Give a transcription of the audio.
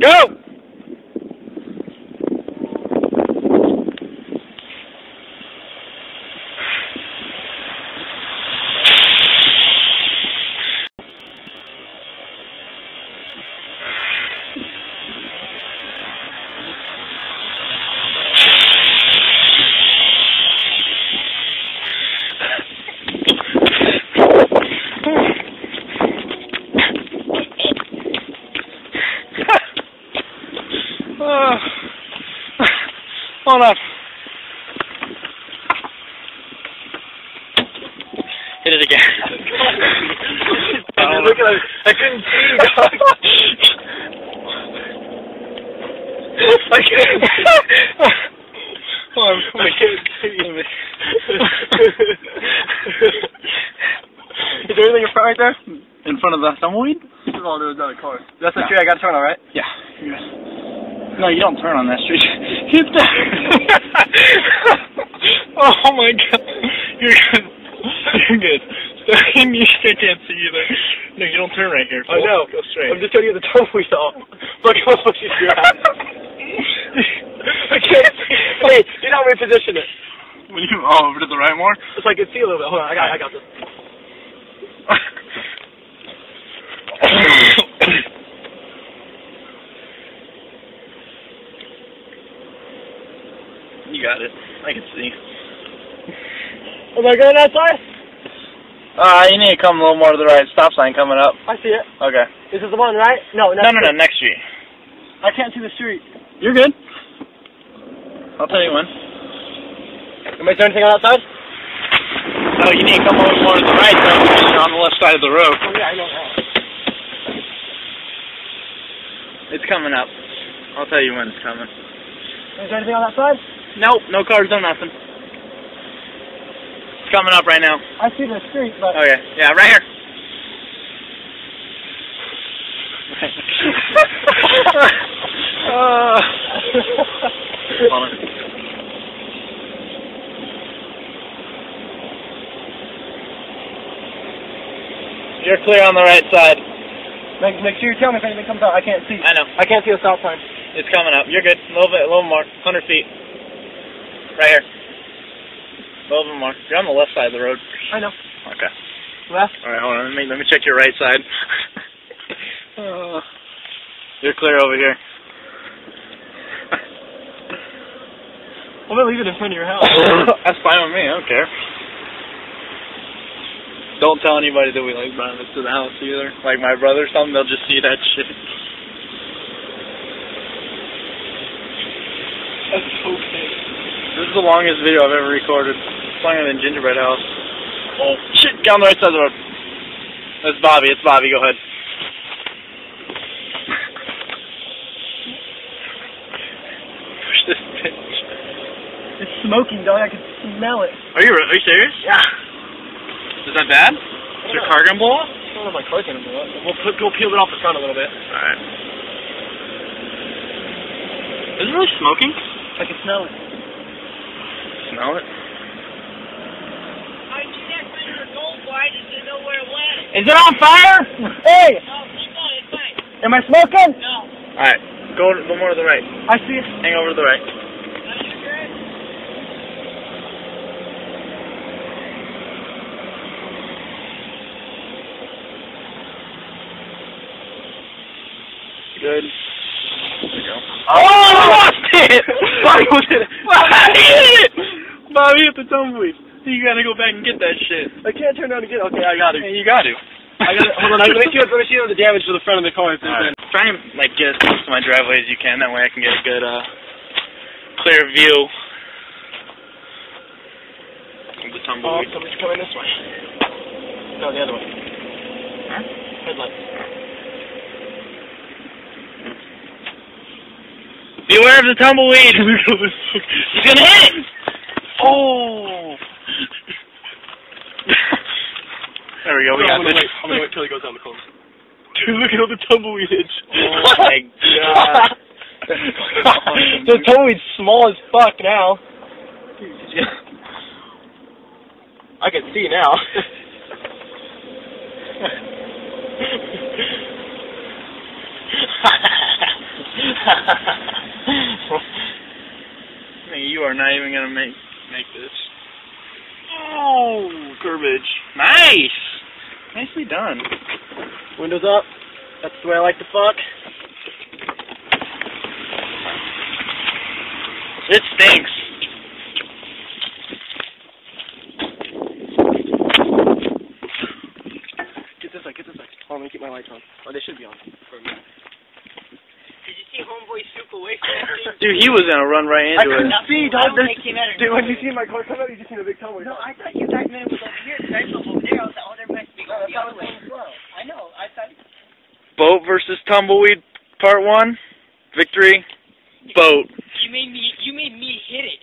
Go! Hold on. Hit it again. Look at it. I couldn't see, dog. I couldn't see. Oh, I can't see. Is there anything in front right there? In front of the tumbleweed? Oh, there was another car. That's the street I got to turn on, right? Yeah. No, you don't turn on that street. Hit that. Oh my god. You're good. You're good. You can't see either. No, you don't turn right here. I know. Go straight. I'm just trying to get the tumbleweed off. Look how much you grabbed. I can't see. Hey, you know how we position it. When you over to the right more? So I can see a little bit. Hold on, I got this. You got it. I can see. Am I going that side? You need to come a little more to the right. Stop sign coming up. I see it. Okay. Is this the one, right? No, No, next street. I can't see the street. You're good. I'll tell you when. Am I doing anything on that side? No, you need to come a little more to the right, though, because you're on the left side of the road. Oh, yeah, I know that. It's coming up. I'll tell you when it's coming. Is there anything on that side? Nope, no cars, no nothing. It's coming up right now. I see the street, but... Okay, yeah, right here. Hold on. You're clear on the right side. Make sure you tell me if anything comes out. I can't see. I know. I can't see the stop sign. It's coming up. You're good. A little more. 100 feet. Right here. A little bit more. You're on the left side of the road. I know. Okay. Left? Alright, hold on. Let me check your right side. You're clear over here. I'm gonna leave it in front of your house. That's fine with me. I don't care. Don't tell anybody that we like brought this to the house either. Like my brother or something, they'll just see that shit. That's okay. This is the longest video I've ever recorded. It's longer than Gingerbread House. Oh, shit, get on the right side of the road. It's Bobby, go ahead. Push this bitch. It's smoking, dog. I can smell it. Are you serious? Yeah. Is that bad? Is your car gonna blow up? I don't know if my car's gonna blow up. We'll peel it off the front a little bit. Alright. Is it really smoking? I can smell it. Smell it? I did that thing with gold white and didn't know where it went. Is it on fire? Hey! No, keep going, it's fine. Am I smoking? No. Alright, go more to the right. I see it. Hang over to the right. Are you good? Good. There we go. Oh, I lost it! Bobby hit it! Bobby hit it! Bobby hit the tumbleweed. You gotta go back and get that shit. I can't turn around and get it. Okay, I got it. Hey, you got to. Hold on, let me see the damage to the front of the car. Right. Try and get as close to my driveway as you can. That way I can get a good, clear view of the tumbleweed. Somebody's coming this way. No, the other way. Huh? Headlight. Beware of the tumbleweed! He's gonna hit it! Oh! There we go, we got this. I'm gonna wait till he goes down the corner. Dude, look at all the tumbleweed itch. Oh my god. The tumbleweed's small as fuck now. I can see now. I mean, you are not even gonna make this. Oh, garbage. Nice. Nicely done. Windows up. That's the way I like to fuck. It stinks. Get this side. Hold on, let me keep my lights on. Oh, they should be on. For a minute. Did you see homeboy swoop away from that thing? Dude, he was gonna run right I into couldn't it. see, I dog. don't think he met her. Dude, when you see my car come out, you just seen a big tumbleweed. No, I thought you guys meant it was over here. Guys over there. I was like, oh, there must be going the other way. I know. I thought. Boat versus tumbleweed, part 1. Victory. Boat. You made me hit it.